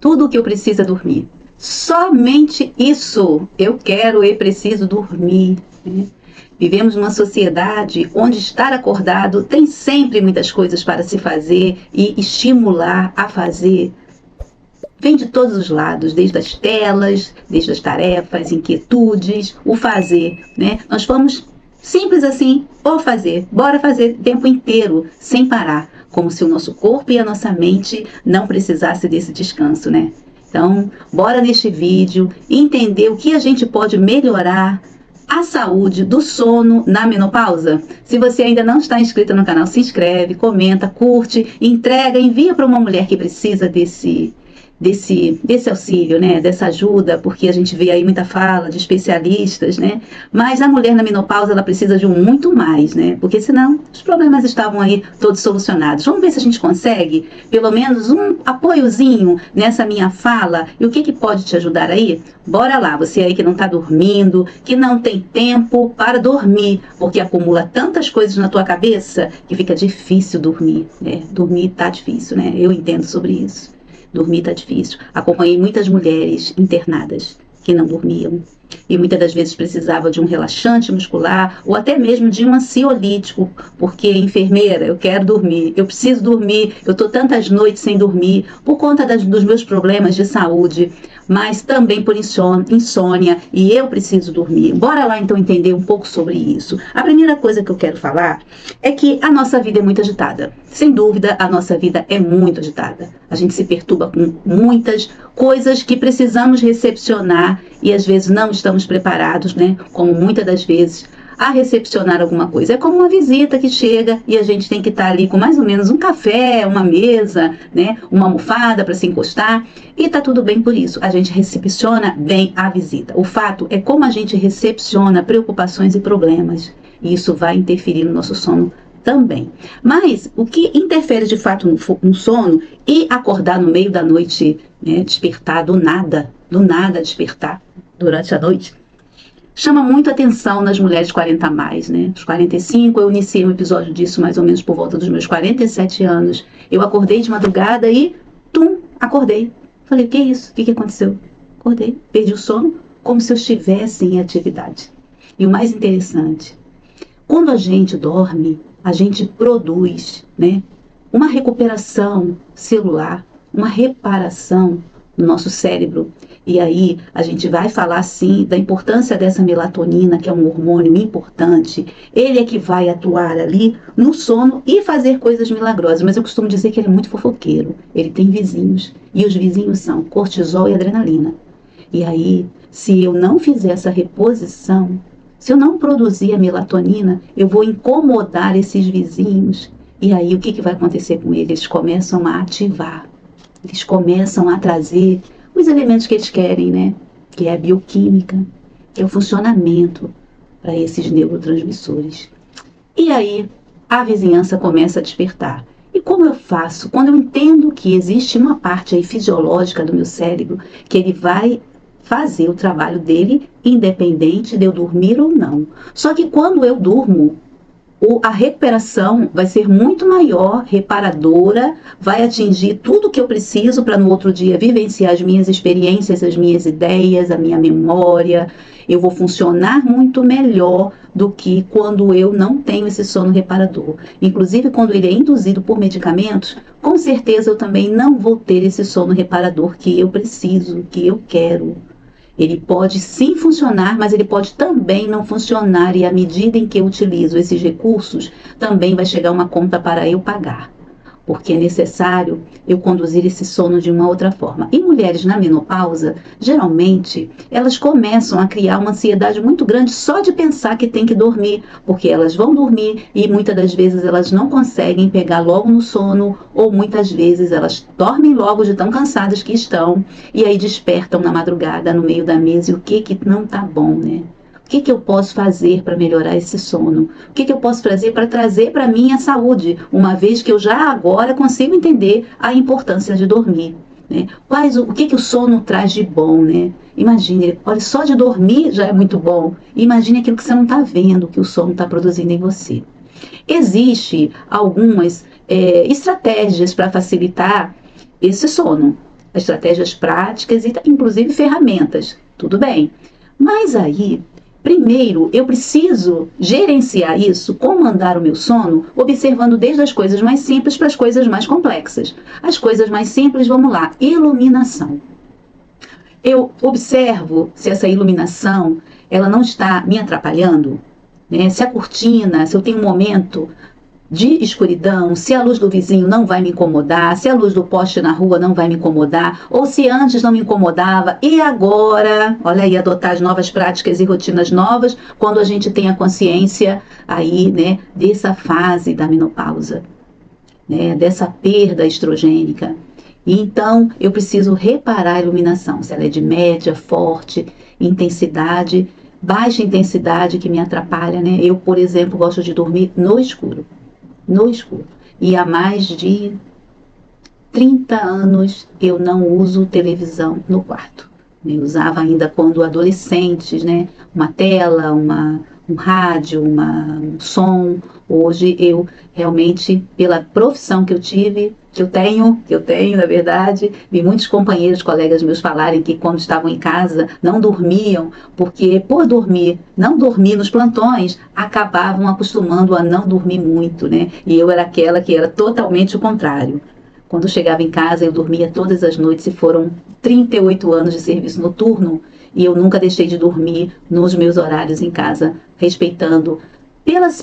Tudo o que eu preciso é dormir. Somente isso. Eu quero e preciso dormir, né? Vivemos numa sociedade onde estar acordado tem sempre muitas coisas para se fazer e estimular a fazer. Vem de todos os lados, desde as telas, desde as tarefas, inquietudes, o fazer, né? Nós fomos simples assim, ou fazer, bora fazer o tempo inteiro, sem parar, como se o nosso corpo e a nossa mente não precisassem desse descanso, né? Então, bora neste vídeo entender o que a gente pode melhorar a saúde do sono na menopausa. Se você ainda não está inscrito no canal, se inscreve, comenta, curte, entrega, envia para uma mulher que precisa desse auxílio, né, dessa ajuda, porque a gente vê aí muita fala de especialistas, né, mas a mulher na menopausa, ela precisa de um muito mais, né, porque senão os problemas estavam aí todos solucionados. Vamos ver se a gente consegue, pelo menos um apoiozinho nessa minha fala, e o que pode te ajudar aí? Bora lá, você aí que não está dormindo, que não tem tempo para dormir, porque acumula tantas coisas na tua cabeça que fica difícil dormir, né, dormir tá difícil, né, eu entendo sobre isso. Dormir tá difícil. Acompanhei muitas mulheres internadas que não dormiam e muitas das vezes precisava de um relaxante muscular ou até mesmo de um ansiolítico, porque enfermeira, eu quero dormir, eu preciso dormir, eu tô tantas noites sem dormir por conta dos meus problemas de saúde, mas também por insônia, e eu preciso dormir. Bora lá então entender um pouco sobre isso. A primeira coisa que eu quero falar é que a nossa vida é muito agitada. Sem dúvida, a nossa vida é muito agitada. A gente se perturba com muitas coisas que precisamos recepcionar e às vezes não estamos preparados, né? Como muitas das vezes a recepcionar alguma coisa. É como uma visita que chega e a gente tem que estar ali com mais ou menos um café, uma mesa, né, uma almofada para se encostar, e tá tudo bem por isso. A gente recepciona bem a visita. O fato é como a gente recepciona preocupações e problemas. E isso vai interferir no nosso sono também. Mas o que interfere de fato no sono e acordar no meio da noite, né, despertar do nada despertar durante a noite, chama muito atenção nas mulheres 40 a mais, né? Os 45, eu iniciei um episódio disso mais ou menos por volta dos meus 47 anos. Eu acordei de madrugada e, acordei. Falei, o que é isso? O que aconteceu? Acordei, perdi o sono, como se eu estivesse em atividade. E o mais interessante, quando a gente dorme, a gente produz, né, uma recuperação celular, uma reparação no nosso cérebro. E aí a gente vai falar sim da importância dessa melatonina, que é um hormônio importante. Ele é que vai atuar ali no sono e fazer coisas milagrosas. Mas eu costumo dizer que ele é muito fofoqueiro. Ele tem vizinhos. E os vizinhos são cortisol e adrenalina. E aí, se eu não fizer essa reposição, se eu não produzir a melatonina, eu vou incomodar esses vizinhos. E aí o que vai acontecer com eles? Eles começam a ativar. Eles começam a trazer os elementos que eles querem, né? Que é a bioquímica, que é o funcionamento para esses neurotransmissores. E aí a vizinhança começa a despertar. E como eu faço? Quando eu entendo que existe uma parte aí fisiológica do meu cérebro que ele vai fazer o trabalho dele independente de eu dormir ou não. Só que quando eu durmo, a recuperação vai ser muito maior, reparadora, vai atingir tudo que eu preciso para no outro dia vivenciar as minhas experiências, as minhas ideias, a minha memória. Eu vou funcionar muito melhor do que quando eu não tenho esse sono reparador. Inclusive, quando ele é induzido por medicamentos, com certeza eu também não vou ter esse sono reparador que eu preciso, que eu quero. Ele pode sim funcionar, mas ele pode também não funcionar, e à medida em que eu utilizo esses recursos, também vai chegar uma conta para eu pagar, porque é necessário eu conduzir esse sono de uma outra forma. E mulheres na menopausa, geralmente, elas começam a criar uma ansiedade muito grande só de pensar que tem que dormir, porque elas vão dormir e muitas das vezes elas não conseguem pegar logo no sono, ou muitas vezes elas dormem logo de tão cansadas que estão, e aí despertam na madrugada, no meio da mesa, e o que não tá bom, né? O que eu posso fazer para melhorar esse sono? O que eu posso fazer para trazer para mim a saúde, uma vez que eu já agora consigo entender a importância de dormir, né? O que o sono traz de bom, né? Imagine, olha, só de dormir já é muito bom. Imagine aquilo que você não está vendo, que o sono está produzindo em você. Existem algumas estratégias para facilitar esse sono. estratégias práticas e inclusive ferramentas. Tudo bem. Mas aí, primeiro, eu preciso gerenciar isso, comandar o meu sono, observando desde as coisas mais simples para as coisas mais complexas. As coisas mais simples, vamos lá, iluminação. Eu observo se essa iluminação ela não está me atrapalhando, né? Se a cortina, se eu tenho um momento de escuridão, se a luz do vizinho não vai me incomodar, se a luz do poste na rua não vai me incomodar, ou se antes não me incomodava e agora, olha aí, adotar as novas práticas e rotinas novas, quando a gente tem a consciência aí, né, dessa fase da menopausa, né, dessa perda estrogênica. Então, eu preciso reparar a iluminação, se ela é de média, forte, intensidade, baixa intensidade que me atrapalha, né? Eu, por exemplo, gosto de dormir no escuro. No escuro. E há mais de 30 anos eu não uso televisão no quarto. Eu usava ainda quando adolescentes, né? Uma tela, um rádio, um som. Hoje eu realmente, pela profissão que eu tive, que eu tenho, na verdade, vi muitos companheiros, colegas meus falarem que quando estavam em casa não dormiam, porque por não dormir nos plantões, acabavam acostumando a não dormir muito, né? E eu era aquela que era totalmente o contrário. Quando eu chegava em casa, eu dormia todas as noites e foram 38 anos de serviço noturno e eu nunca deixei de dormir nos meus horários em casa, respeitando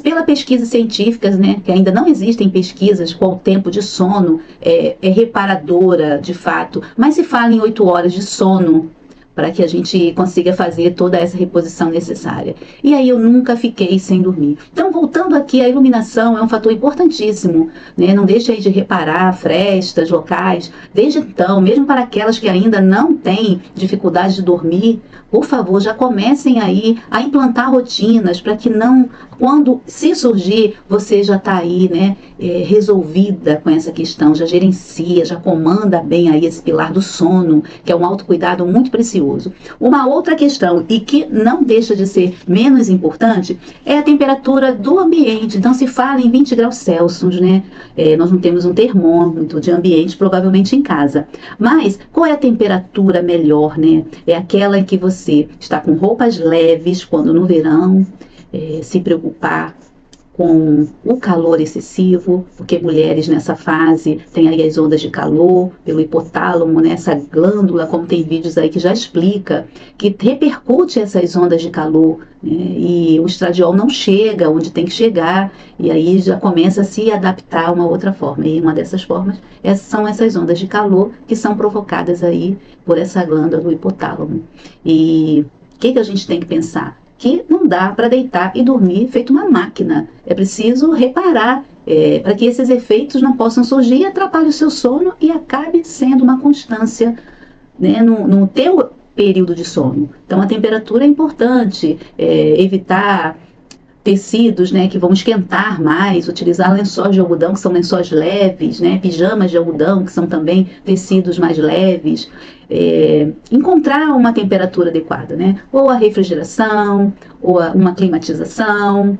pela pesquisa científicas, né, que ainda não existem pesquisas qual o tempo de sono é reparadora, de fato, mas se fala em 8 horas de sono para que a gente consiga fazer toda essa reposição necessária. E aí eu nunca fiquei sem dormir. Então, voltando aqui, a iluminação é um fator importantíssimo, né? Não deixe aí de reparar frestas, locais. Desde então, mesmo para aquelas que ainda não têm dificuldade de dormir, por favor, já comecem aí a implantar rotinas para que não, quando se surgir, você já está aí, né, resolvida com essa questão, já gerencia, já comanda bem aí esse pilar do sono, que é um autocuidado muito precioso. Uma outra questão, e que não deixa de ser menos importante, é a temperatura do ambiente. Então, se fala em 20 graus Celsius, né? Nós não temos um termômetro de ambiente, provavelmente em casa. Mas, qual é a temperatura melhor, né? É aquela em que você está com roupas leves, quando no verão, se preocupar com o calor excessivo, porque mulheres nessa fase têm aí as ondas de calor pelo hipotálamo, né, essa glândula, como tem vídeos aí que já explica, que repercute essas ondas de calor, né, e o estradiol não chega onde tem que chegar, e aí já começa a se adaptar a uma outra forma. E uma dessas formas são essas ondas de calor que são provocadas aí por essa glândula do hipotálamo. E o que a gente tem que pensar? Que não dá para deitar e dormir feito uma máquina. É preciso reparar para que esses efeitos não possam surgir e atrapalhem o seu sono e acabe sendo uma constância, né, no teu período de sono. Então, a temperatura é importante, evitar tecidos, né, que vão esquentar mais, utilizar lençóis de algodão, que são lençóis leves, né, pijamas de algodão, que são também tecidos mais leves, encontrar uma temperatura adequada, né, ou a refrigeração, ou uma climatização,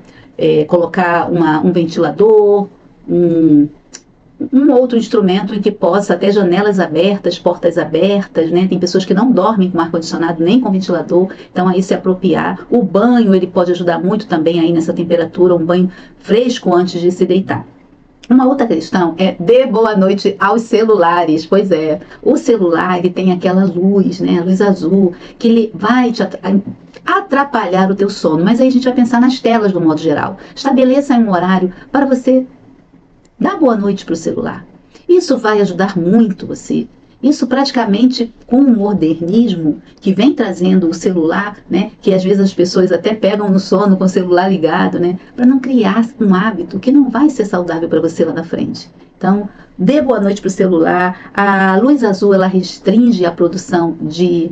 colocar um ventilador, um outro instrumento em que possa, até janelas abertas, portas abertas, né? Tem pessoas que não dormem com ar-condicionado nem com ventilador, então aí se apropriar. O banho, ele pode ajudar muito também aí nessa temperatura, um banho fresco antes de se deitar. Uma outra questão é dê boa noite aos celulares. Pois é, o celular, ele tem aquela luz, né, a luz azul, que ele vai te atrapalhar o teu sono, mas aí a gente vai pensar nas telas do modo geral. Estabeleça um horário para você dá boa noite para o celular. Isso vai ajudar muito você. Isso praticamente com o modernismo que vem trazendo o celular, né? Que às vezes as pessoas até pegam no sono com o celular ligado, né? Para não criar um hábito que não vai ser saudável para você lá na frente. Então, dê boa noite para o celular. A luz azul, ela restringe a produção de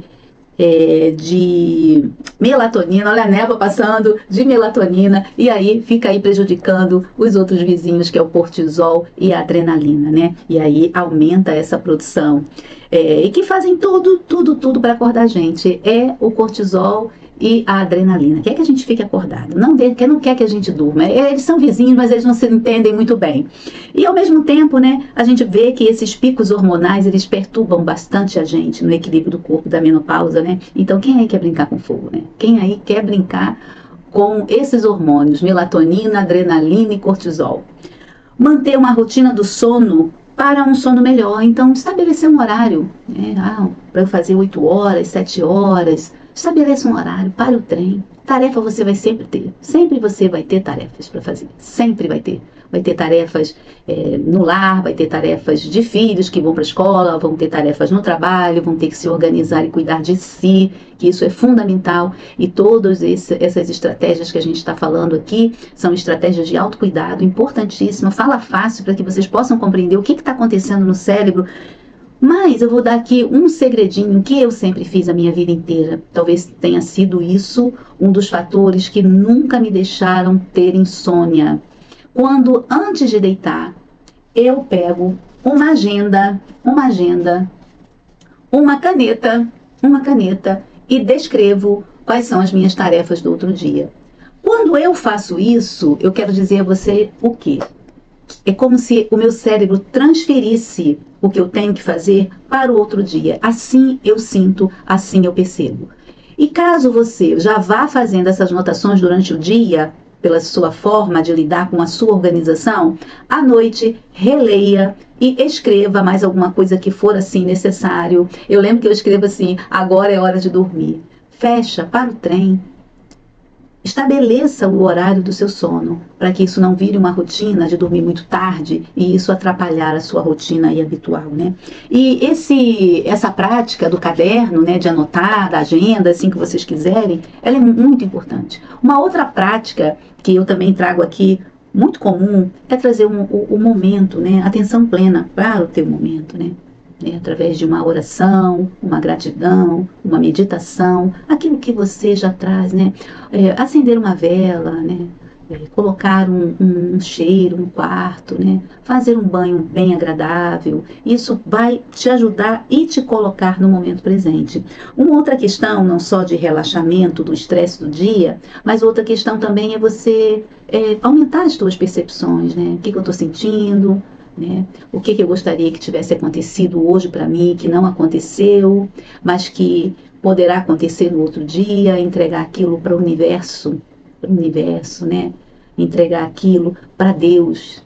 melatonina, olha a névoa passando, de melatonina, e aí fica aí prejudicando os outros vizinhos, que é o cortisol e a adrenalina, né? E aí aumenta essa produção. E que fazem tudo para acordar a gente. É o cortisol e a adrenalina. Quer que a gente fique acordado, não quer que a gente durma. Eles são vizinhos, mas eles não se entendem muito bem. E ao mesmo tempo, né, a gente vê que esses picos hormonais, eles perturbam bastante a gente no equilíbrio do corpo da menopausa, né? Então quem aí quer brincar com fogo, né? Quem aí quer brincar com esses hormônios, melatonina, adrenalina e cortisol? Manter uma rotina do sono para um sono melhor. Então, estabelecer um horário, né? Para eu fazer 8 horas, 7 horas. Estabeleça um horário, pare o trem. Tarefa você vai sempre ter. Sempre você vai ter tarefas para fazer. Sempre vai ter. Vai ter tarefas no lar, vai ter tarefas de filhos que vão para a escola, vão ter tarefas no trabalho, vão ter que se organizar e cuidar de si, que isso é fundamental. E todas essas estratégias que a gente está falando aqui são estratégias de autocuidado, importantíssima. Fala fácil para que vocês possam compreender o que está acontecendo no cérebro. Mas eu vou dar aqui um segredinho que eu sempre fiz a minha vida inteira. Talvez tenha sido isso um dos fatores que nunca me deixaram ter insônia. Quando, antes de deitar, eu pego uma agenda, uma caneta e descrevo quais são as minhas tarefas do outro dia. Quando eu faço isso, eu quero dizer a você o quê? É como se o meu cérebro transferisse o que eu tenho que fazer para o outro dia. Assim eu sinto, assim eu percebo. E caso você já vá fazendo essas anotações durante o dia, pela sua forma de lidar com a sua organização, à noite releia e escreva mais alguma coisa que for assim necessário. Eu lembro que eu escrevo assim: agora é hora de dormir. Fecha, para o trem. Estabeleça o horário do seu sono, para que isso não vire uma rotina de dormir muito tarde e isso atrapalhar a sua rotina aí habitual, né? E essa prática do caderno, né, de anotar, da agenda, assim que vocês quiserem, ela é muito importante. Uma outra prática que eu também trago aqui, muito comum, é trazer o momento, né, atenção plena para o teu momento, né? Através de uma oração, uma gratidão, uma meditação, aquilo que você já traz, né? Acender uma vela, né? Colocar um cheiro no quarto, né? Fazer um banho bem agradável, isso vai te ajudar e te colocar no momento presente. Uma outra questão, não só de relaxamento do estresse do dia, mas outra questão também é você aumentar as suas percepções, né? O que eu estou sentindo, né? O que eu gostaria que tivesse acontecido hoje para mim, que não aconteceu, mas que poderá acontecer no outro dia, entregar aquilo para o universo, né? Entregar aquilo para Deus,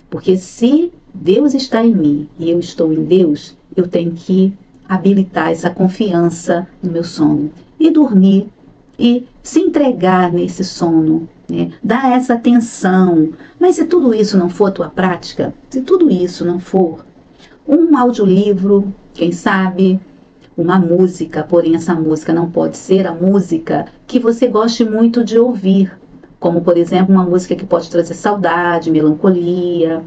porque se Deus está em mim e eu estou em Deus, eu tenho que habilitar essa confiança no meu sono e dormir e se entregar nesse sono, né? Dar essa atenção. Mas se tudo isso não for a tua prática, se tudo isso não for um audiolivro, quem sabe uma música, porém essa música não pode ser a música que você goste muito de ouvir, como por exemplo uma música que pode trazer saudade, melancolia,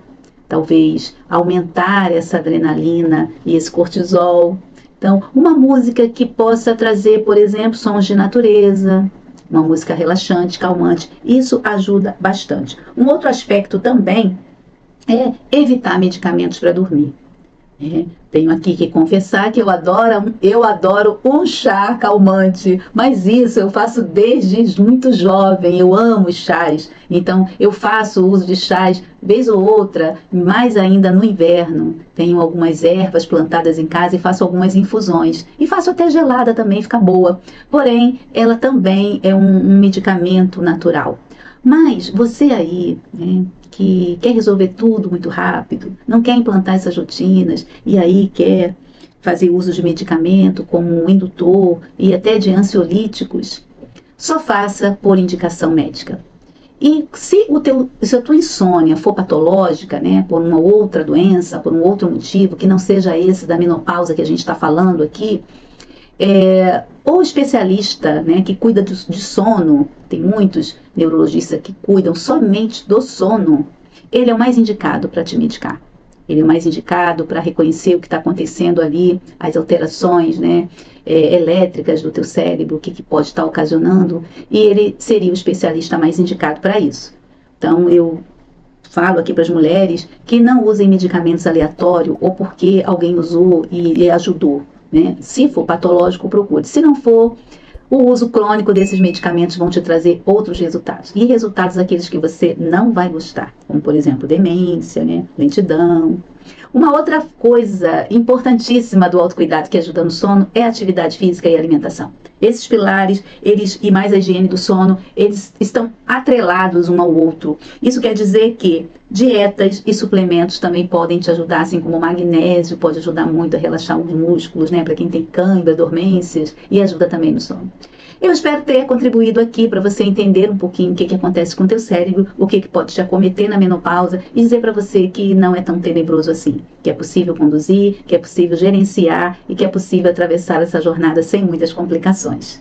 talvez aumentar essa adrenalina e esse cortisol. Então, uma música que possa trazer, por exemplo, sons de natureza, uma música relaxante, calmante, isso ajuda bastante. Um outro aspecto também é evitar medicamentos para dormir. Tenho aqui que confessar que eu adoro um chá calmante, mas isso eu faço desde muito jovem, eu amo chás, então eu faço uso de chás vez ou outra, mais ainda no inverno. Tenho algumas ervas plantadas em casa e faço algumas infusões, e faço até gelada também, fica boa, porém ela também é um medicamento natural. Mas você aí, né, que quer resolver tudo muito rápido, não quer implantar essas rotinas e aí quer fazer uso de medicamento como um indutor e até de ansiolíticos, só faça por indicação médica. E se a tua insônia for patológica, né, por uma outra doença, por um outro motivo, que não seja esse da menopausa que a gente está falando aqui, o especialista, né, que cuida de sono, tem muitos neurologistas que cuidam somente do sono, ele é o mais indicado para te medicar. Ele é o mais indicado para reconhecer o que está acontecendo ali, as alterações, né, elétricas do teu cérebro, o que pode estar ocasionando, e ele seria o especialista mais indicado para isso. Então, eu falo aqui para as mulheres que não usem medicamentos aleatórios ou porque alguém usou e ajudou, né? Se for patológico, procure. Se não for, o uso crônico desses medicamentos vão te trazer outros resultados. E resultados aqueles que você não vai gostar, como por exemplo demência, né? Lentidão. Uma outra coisa importantíssima do autocuidado que ajuda no sono é a atividade física e alimentação. Esses pilares, e mais a higiene do sono, eles estão atrelados um ao outro. Isso quer dizer que dietas e suplementos também podem te ajudar, assim como o magnésio pode ajudar muito a relaxar os músculos, né, para quem tem cãibra, dormências, e ajuda também no sono. Eu espero ter contribuído aqui para você entender um pouquinho o que acontece com o teu cérebro, o que pode te acometer na menopausa e dizer para você que não é tão tenebroso assim, que é possível conduzir, que é possível gerenciar e que é possível atravessar essa jornada sem muitas complicações.